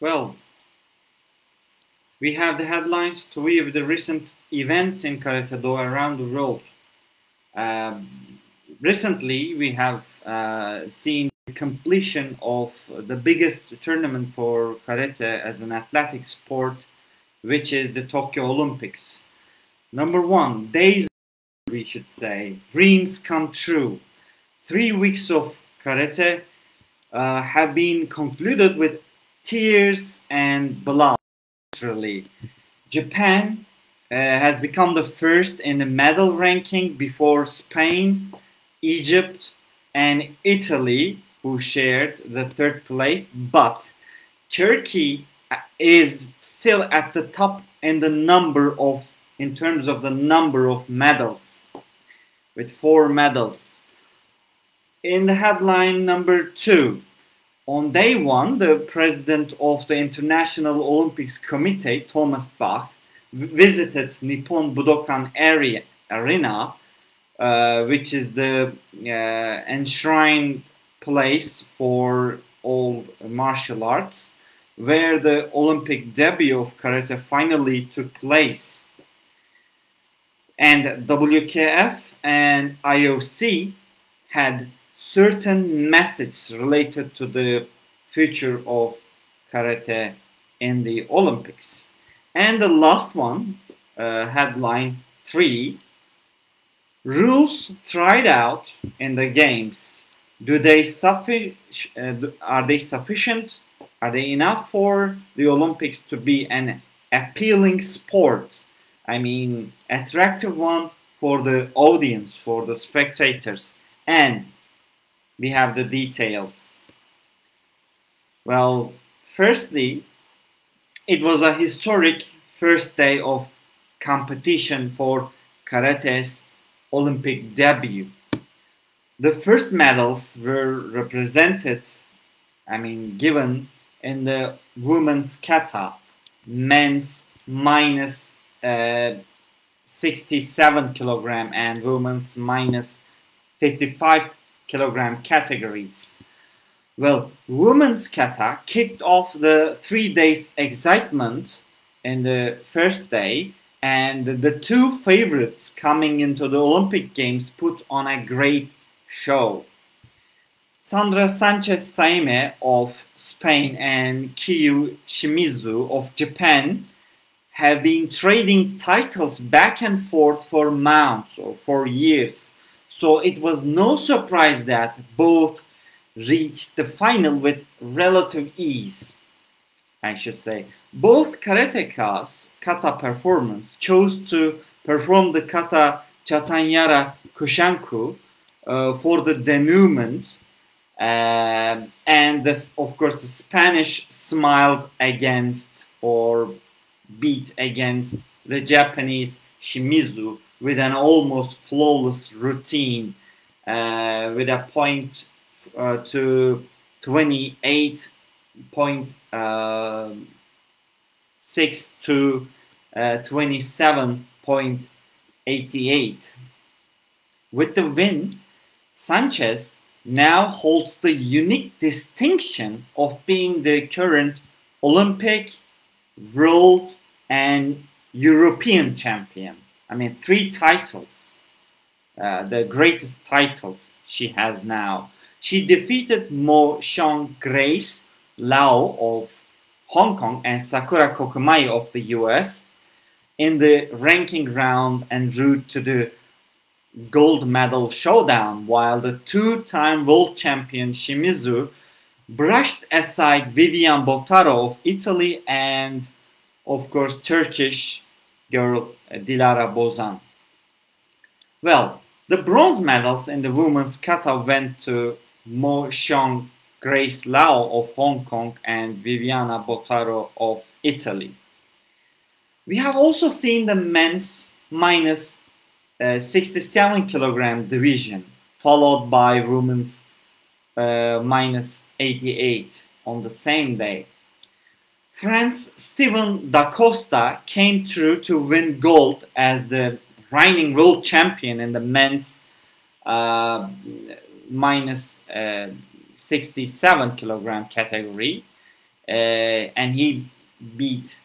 Well, we have the headlines to view the recent events in Karate Do around the world. Recently, we have seen the completion of the biggest tournament for karate as an athletic sport, which is the Tokyo Olympics. Number one, days, we should say, dreams come true. 3 weeks of karate have been concluded with tears and blood, literally. Japan has become the first in the medal ranking before Spain, Egypt, and Italy, who shared the third place, but Turkey is still at the top in terms of the number of medals, with 4 medals. In the headline number 2, on day 1, the president of the International Olympics Committee, Thomas Bach, visited Nippon Budokan Arena, which is the enshrined place for all martial arts, where the Olympic debut of karate finally took place. And WKF and IOC had certain messages related to the future of karate in the Olympics. And the last one, headline 3, rules tried out in the games. Are they sufficient? Are they enough for the Olympics to be an appealing sport? I mean, attractive one for the audience, for the spectators. And we have the details. Well, firstly, it was a historic first day of competition for karate's Olympic debut. The first medals were given in the women's kata, men's minus 67 kilogram and women's minus 55 kilogram categories. Well, women's kata kicked off the 3 days excitement in the first day, and the 2 favorites coming into the Olympic Games put on a great show. Sandra Sanchez-Saime of Spain and Kyu Shimizu of Japan have been trading titles back and forth for months or for years. So it was no surprise that both reached the final with relative ease. I should say, both karatekas kata performers chose to perform the kata Chatanyara Kushanku for the denouement, and this, of course, the Spanish smiled against or beat against the Japanese Shimizu with an almost flawless routine, with a point to 28.6 to 27.88. With the win, Sanchez now holds the unique distinction of being the current Olympic, world, and European champion. I mean, 3 titles, the greatest titles she has now. She defeated Mo Xiong Grace Lau of Hong Kong and Sakura Kokumai of the US in the ranking round en route to the gold medal showdown, while the 2-time world champion Shimizu brushed aside Vivian Botaro of Italy and, of course, Turkish girl Dilara Bozan. Well, the bronze medals in the women's kata went to Mo Xiong Grace Lau of Hong Kong and Viviana Botaro of Italy. We have also seen the men's minus 67 kilogram division, followed by women's minus 88 on the same day. France's Steven da Costa came through to win gold as the reigning world champion in the men's minus 67 kilogram category. and he beat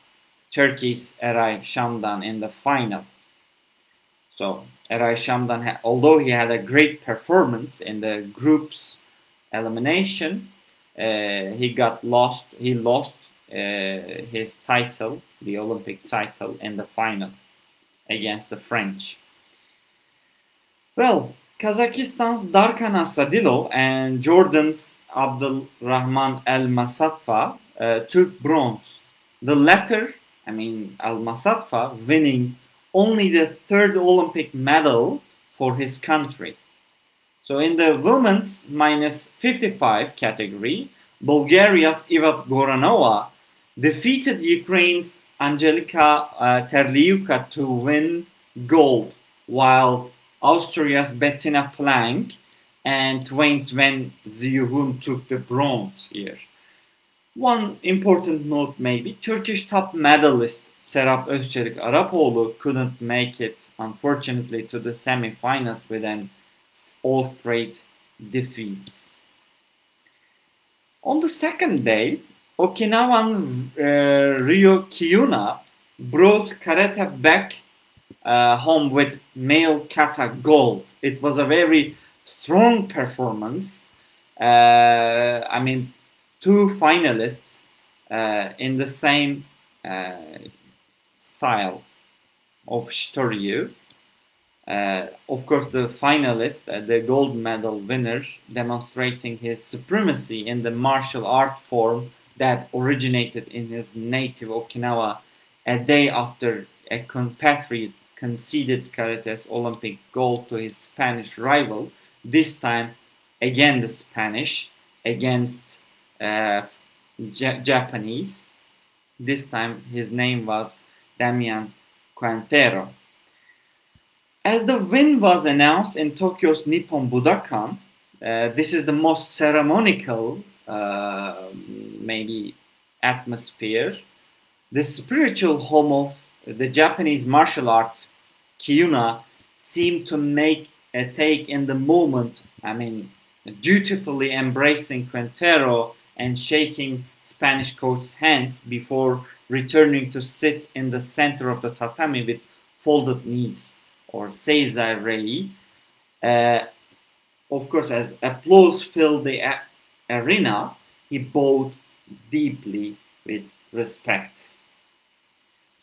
Turkey's Eray Shamdan in the final. So Eray Shamdan, although he had a great performance in the group's elimination, he lost his title, the Olympic title, in the final against the French. Well, Kazakhstan's Darkan Asadilov and Jordan's Abdulrahman El-Masatfa took bronze. The latter, El-Masatfa, winning only the third Olympic medal for his country. So in the women's -55 category, Bulgaria's Iva Goranova defeated Ukraine's Angelika Terliuka to win gold, while Austria's Bettina Plank and Twain Sven Ziyuhun took the bronze here. One important note maybe, Turkish top medalist Serap Özçelik Arapoğlu couldn't make it, unfortunately, to the semi-finals with an all-straight defeats. On the second day, Okinawan Ryo Kiyuna brought karate back home with male kata gold. It was a very strong performance. Two finalists in the same style of Shitoryu. Of course, the finalist, the gold medal winner, demonstrating his supremacy in the martial art form that originated in his native Okinawa a day after a compatriot conceded karate's Olympic gold to his Spanish rival, this time again the Spanish against Japanese. This time his name was Damian Quintero. As the win was announced in Tokyo's Nippon Budokan, this is the most ceremonial maybe atmosphere. The spiritual home of the Japanese martial arts, Kiyuna, seemed to make a take in the moment, dutifully embracing Quintero and shaking Spanish coach's hands before returning to sit in the center of the tatami with folded knees, or seizai rei. Of course, as applause filled the arena, he bowed deeply with respect.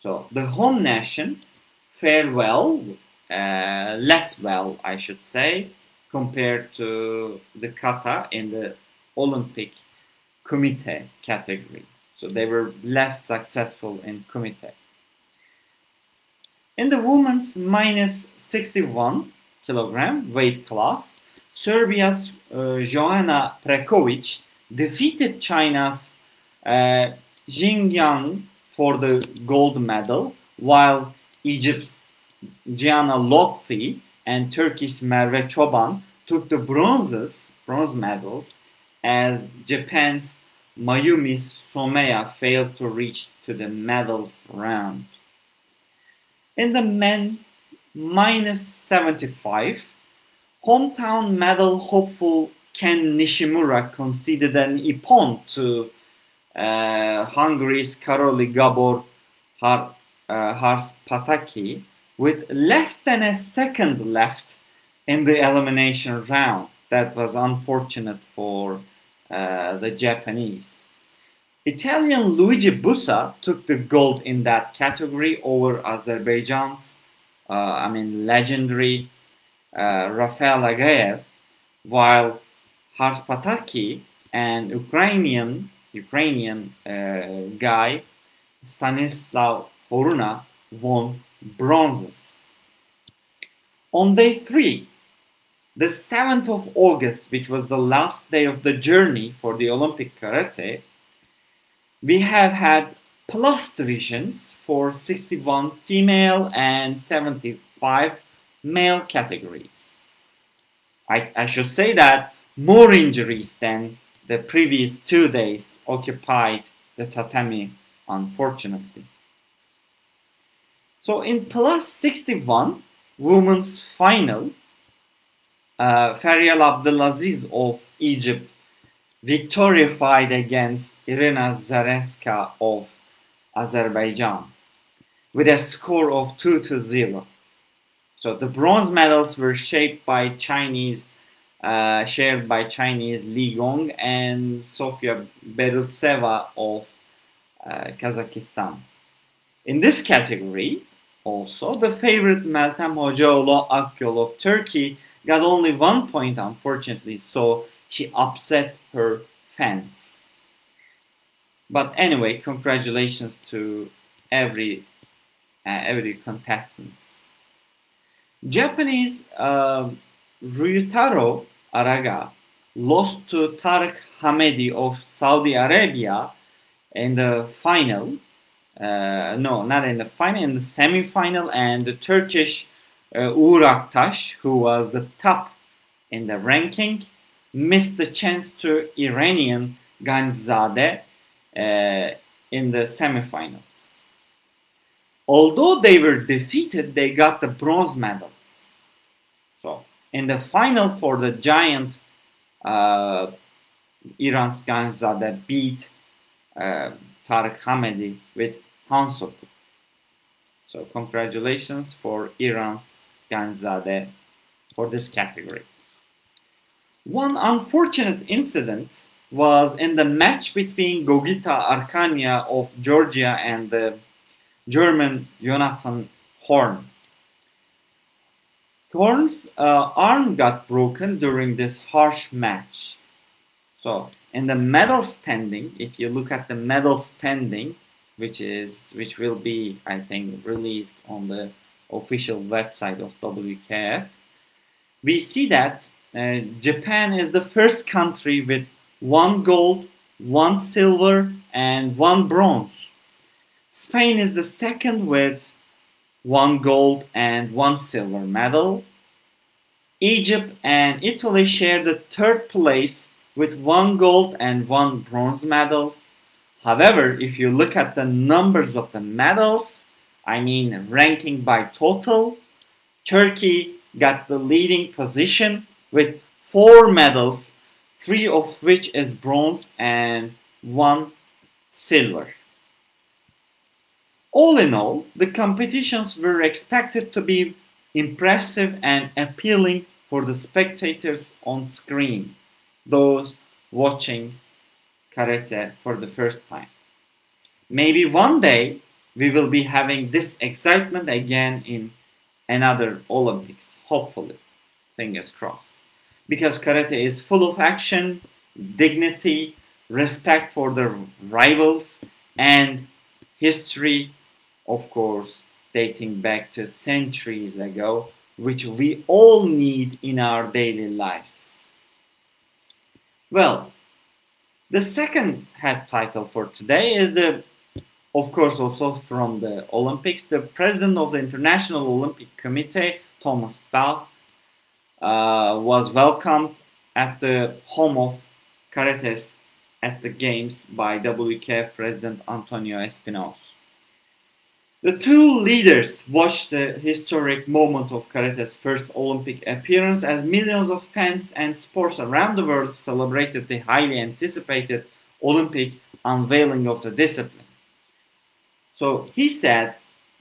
So the home nation fared well, less well, I should say, compared to the kata in the Olympic kumite category. So they were less successful in kumite. In the women's -61 kilogram weight class, Serbia's Joanna Prekovic defeated China's Xinjiang for the gold medal, while Egypt's Gianna Lotfi and Turkey's Merve Çoban took the bronze medals, as Japan's Mayumi Someya failed to reach to the medals round. In the men -75, hometown medal hopeful Ken Nishimura conceded an ippon to Hungary's Karoli Gabor Harspataki with less than a second left in the elimination round. That was unfortunate for the Japanese. Italian Luigi Bussa took the gold in that category over Azerbaijan's legendary Rafael Agaev, while Harspataki and Ukrainian guy Stanislav Horuna won bronzes. On day 3, the 7th of August, which was the last day of the journey for the Olympic karate, we have had plus divisions for 61 female and 75 male categories. I should say that more injuries than the previous 2 days occupied the tatami, unfortunately. So in plus 61 women's final, Feryal Abdelaziz of Egypt victorified against Irina Zarenska of Azerbaijan with a score of 2-0. So the bronze medals were shared by Chinese Li Gong and Sofia Berutseva of Kazakhstan. In this category, also, the favorite Meltem Hocaoğlu Akyol of Turkey got only 1 point, unfortunately, so she upset her fans. But anyway, congratulations to every contestants. Japanese Ryutaro Araga lost to Tark Hamidi of Saudi Arabia in the final. No, not in the final, in the semi-final, and the Turkish Uğur Aktaş, who was the top in the ranking, missed the chance to Iranian Ganjzadeh in the semi-finals. Although they were defeated, they got the bronze medals. So, in the final for the giant, Iran's Ganjzadeh beat Tark Hamidi with Hansoku. So congratulations for Iran's Ganjzadeh for this category. One unfortunate incident was in the match between Gogita Arkania of Georgia and the German Jonathan Horn. Horn's arm got broken during this harsh match. So in the medal standing, if you look at the medal standing, which will be, I think, released on the official website of WKF, we see that Japan is the first country with 1 gold, 1 silver, and 1 bronze. Spain is the second with 1 gold and 1 silver medal. Egypt and Italy share the third place with 1 gold and 1 bronze medals. However, if you look at the numbers of the medals, I mean ranking by total, Turkey got the leading position with 4 medals, 3 of which is bronze and 1 silver. All in all, the competitions were expected to be impressive and appealing for the spectators on screen, those watching karate for the first time. Maybe one day we will be having this excitement again in another Olympics, hopefully, fingers crossed. Because karate is full of action, dignity, respect for the rivals, and history, of course, dating back to centuries ago, which we all need in our daily lives. Well, the second head title for today is of course, also from the Olympics. The president of the International Olympic Committee, Thomas Bach, was welcomed at the home of karates at the games by WKF President Antonio Espinosa. The two leaders watched the historic moment of karate's first Olympic appearance as millions of fans and sports around the world celebrated the highly anticipated Olympic unveiling of the discipline. So he said,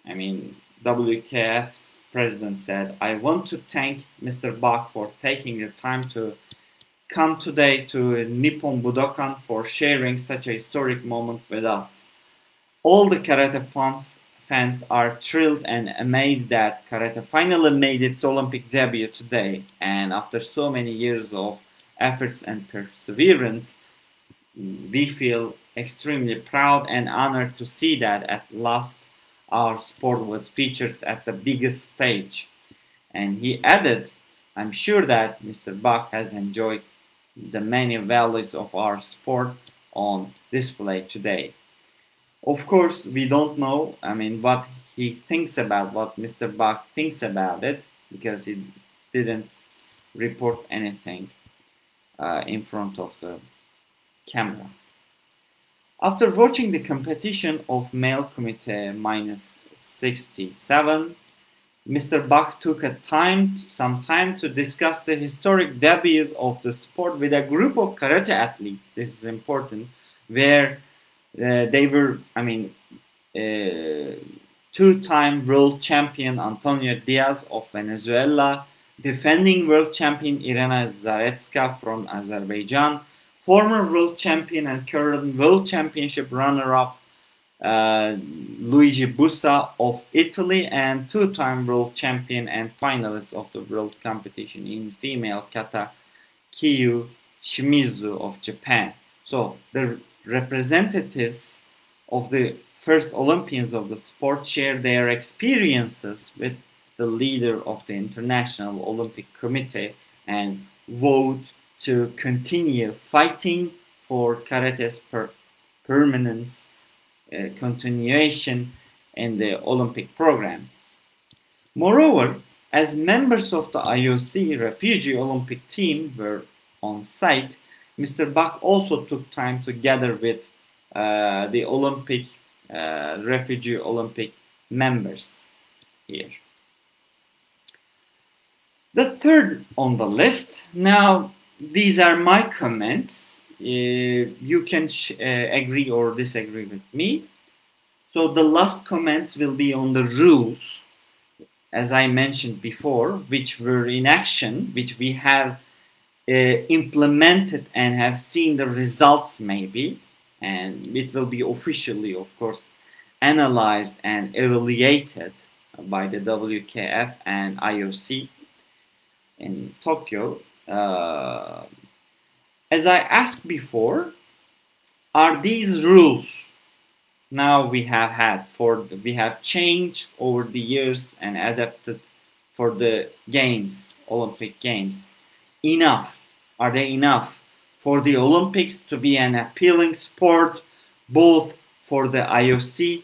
WKF's president said, "I want to thank Mr. Bach for taking the time to come today to Nippon Budokan for sharing such a historic moment with us. All the karate fans are thrilled and amazed that karate finally made its Olympic debut today, and after so many years of efforts and perseverance, we feel extremely proud and honored to see that at last our sport was featured at the biggest stage." And he added, "I'm sure that Mr. Bach has enjoyed the many values of our sport on display today." Of course, we don't know, what he thinks about, what Mr. Bach thinks about it, because he didn't report anything in front of the camera. After watching the competition of male committee -67, Mr. Bach took some time to discuss the historic debut of the sport with a group of karate athletes. This is important, where they were, two-time world champion Antonio Diaz of Venezuela, defending world champion Irina Zaretska from Azerbaijan, former world champion and current world championship runner-up Luigi Bussa of Italy, and two-time world champion and finalist of the world competition in female kata Kiyu Shimizu of Japan. So the representatives of the first Olympians of the sport share their experiences with the leader of the International Olympic Committee and vote to continue fighting for karate's permanence, continuation in the Olympic program. Moreover, as members of the IOC refugee Olympic team were on site, Mr. Bach also took time to gather with the Olympic refugee Olympic members here. The third on the list, now these are my comments. You can agree or disagree with me. So the last comments will be on the rules, as I mentioned before, which were in action, which we have implemented and have seen the results maybe, and it will be officially, of course, analyzed and evaluated by the WKF and IOC in Tokyo. As I asked before, are these rules now we have changed over the years and adapted for the games, Olympic Games, enough? Are they enough for the Olympics to be an appealing sport both for the IOC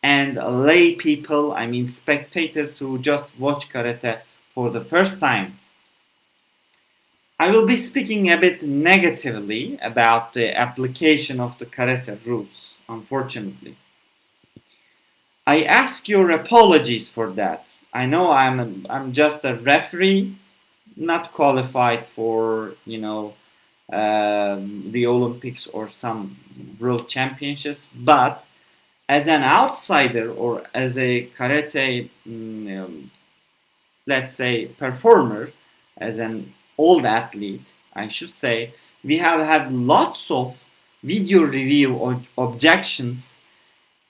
and lay people, spectators who just watch karate for the first time? I will be speaking a bit negatively about the application of the karate rules, unfortunately. I ask your apologies for that. I know I'm just a referee, not qualified for, the Olympics or some world championships, but as an outsider or as a karate, let's say, performer, as an old athlete, I should say, we have had lots of video review objections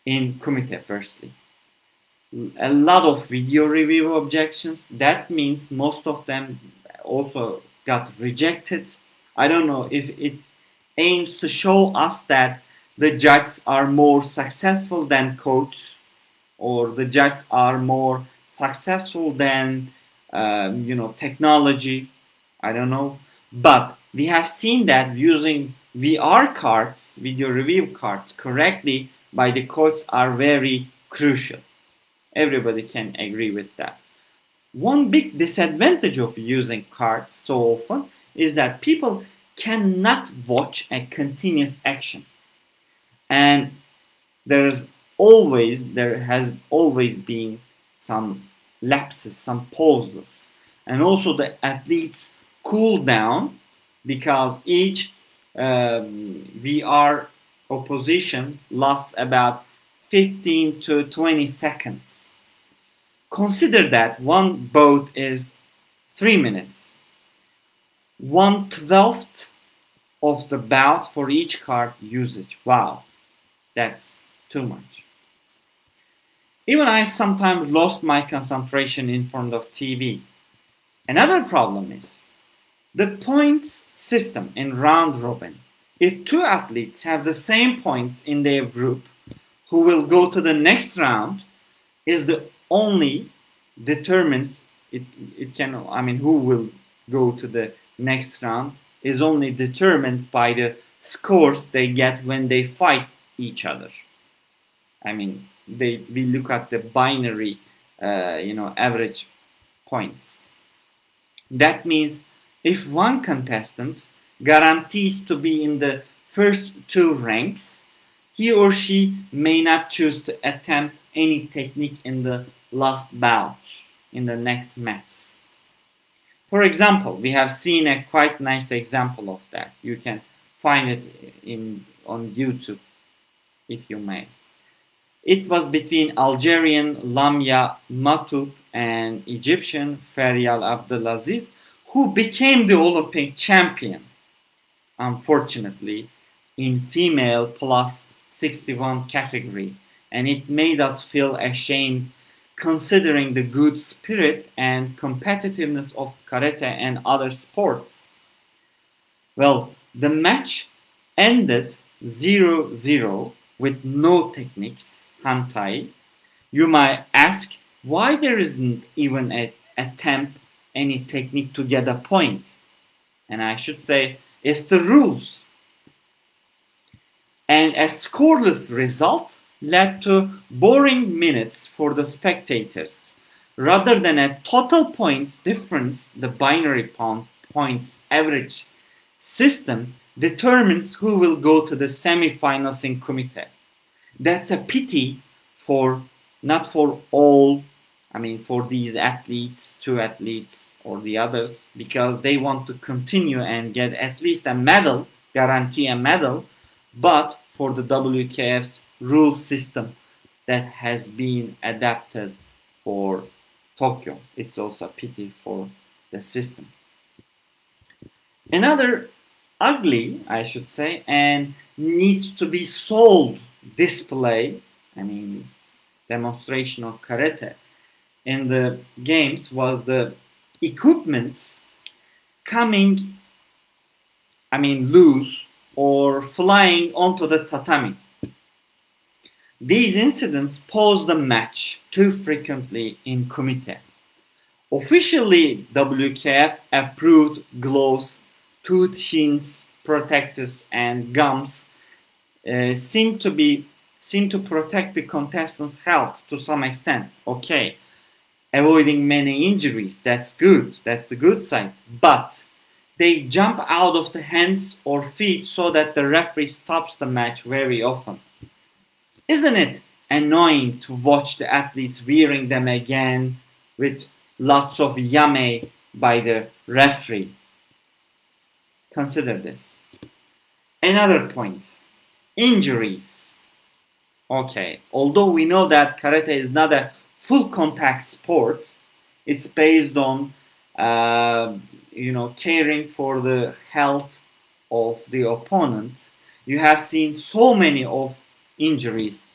in Kumite, firstly. A lot of video review objections. That means most of them also got rejected. I don't know if it aims to show us that the judges are more successful than coaches, or the judges are more successful than technology. I don't know, but we have seen that using VR cards, video review cards, correctly by the coaches are very crucial. Everybody can agree with that. One big disadvantage of using cards so often is that people cannot watch a continuous action, and there has always been some lapses, some pauses, and also the athletes cool down because each VR opposition lasts about 15 to 20 seconds. Consider that one bout is 3 minutes. 1/12 of the bout for each card usage. Wow, that's too much. Even I sometimes lost my concentration in front of TV. Another problem is the points system in round robin. If two athletes have the same points in their group, who will go to the next round is the only determined. Who will go to the next round is only determined by the scores they get when they fight each other. We look at the binary, average points. That means if one contestant guarantees to be in the first two ranks, he or she may not choose to attempt any technique in the last bout, in the next match. For example, we have seen a quite nice example of that. You can find it on YouTube, if you may. It was between Algerian Lamia Matoub and Egyptian Feryal Abdelaziz, who became the Olympic champion, unfortunately, in female plus 61 category. And it made us feel ashamed considering the good spirit and competitiveness of karate and other sports. Well, the match ended 0-0 with no techniques, hantai. You might ask why there isn't even an attempt, any technique to get a point. And I should say, it's the rules. And a scoreless result led to boring minutes for the spectators. Rather than a total points difference, the binary points average system determines who will go to the semi-finals in kumite. That's a pity for, not for all, for these athletes, 2 athletes or the others, because they want to continue and get at least a medal, guarantee a medal, but for the WKF's rule system that has been adapted for Tokyo. It's also a pity for the system. Another ugly, I should say, and needs to be sold display, demonstration of karate in the games was the equipments coming, loose or flying onto the tatami. These incidents pose the match too frequently in kumite. Officially, WKF approved gloves, tooth shins, protectors, and gums seem to protect the contestants' health to some extent. Okay, avoiding many injuries, that's good. That's the good side. But they jump out of the hands or feet so that the referee stops the match very often. Isn't it annoying to watch the athletes wearing them again with lots of yame by the referee? Consider this. Another point, injuries. Okay, although we know that karate is not a full contact sport, it's based on caring for the health of the opponent. You have seen so many of injuries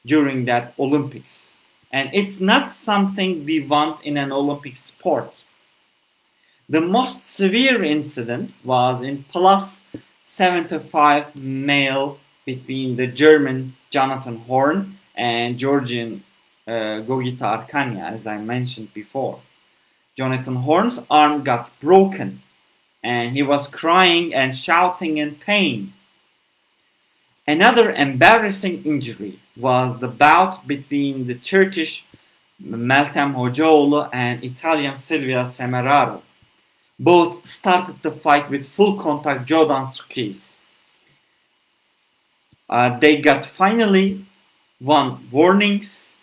during that Olympics, and it's not something we want in an Olympic sport. The most severe incident was in plus 75 male between the German Jonathan Horn and Georgian Gogita Arkanya, as I mentioned before. Jonathan Horn's arm got broken and he was crying and shouting in pain. Another embarrassing injury was the bout between the Turkish Meltem Hocaoğlu and Italian Silvia Semeraro. Both started the fight with full contact Jodan skis. They got finally 1 warnings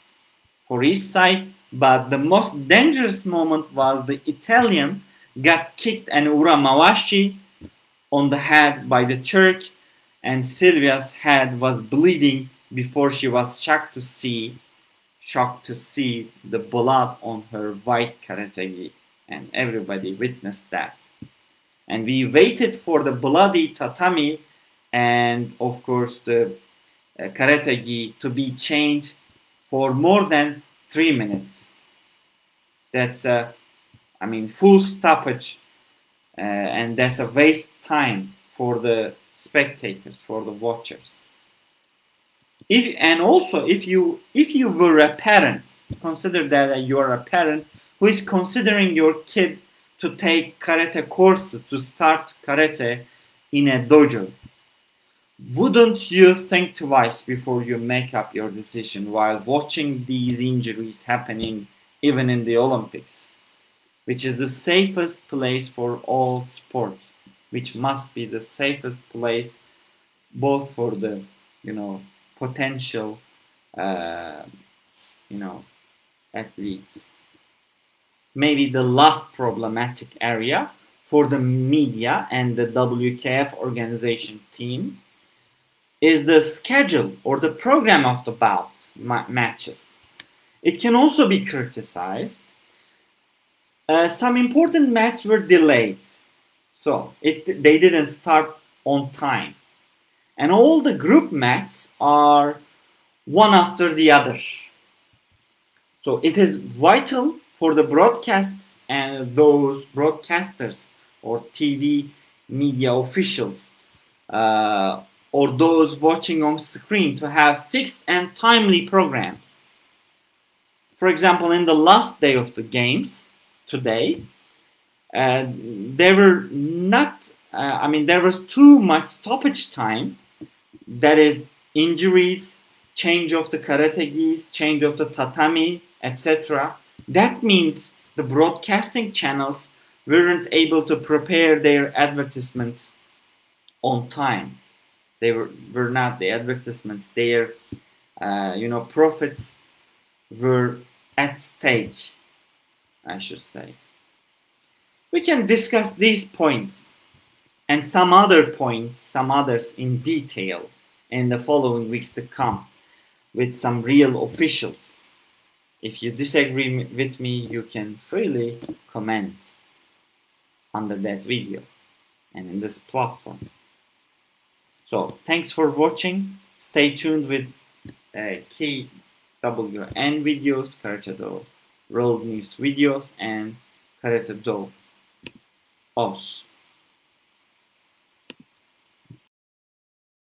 for each side, but the most dangerous moment was the Italian got kicked an ura mawashi on the head by the Turk, and Silvia's head was bleeding before she was shocked to see the blood on her white karate gi, and everybody witnessed that. And we waited for the bloody tatami and of course the karate gi to be changed for more than 3 minutes. That's a full stoppage, and that's a waste time for the spectators, for the watchers. If you were a parent, consider that you are a parent who is considering your kid to take karate courses, to start karate in a dojo. Wouldn't you think twice before you make up your decision while watching these injuries happening even in the Olympics, which is the safest place for all sports, which must be the safest place both for the potential athletes. maybe the last problematic area for the media and the WKF organization team, is the schedule or the program of the bouts, matches. It can also be criticized. Some important matches were delayed, so they didn't start on time. And all the group matches are one after the other. So it is vital for the broadcasts and those broadcasters or TV media officials or those watching on screen to have fixed and timely programs. For example, in the last day of the games today, there was too much stoppage time, that is injuries, change of the karate gis, change of the tatami, etc. That means the broadcasting channels weren't able to prepare their advertisements on time. They were not the advertisements. Their profits were at stake, I should say. We can discuss these points and some others in detail in the following weeks to come with some real officials. If you disagree with me, you can freely comment under that video and in this platform. So thanks for watching. Stay tuned with KWN videos, Karate Do World News videos, and Karate Do Oz.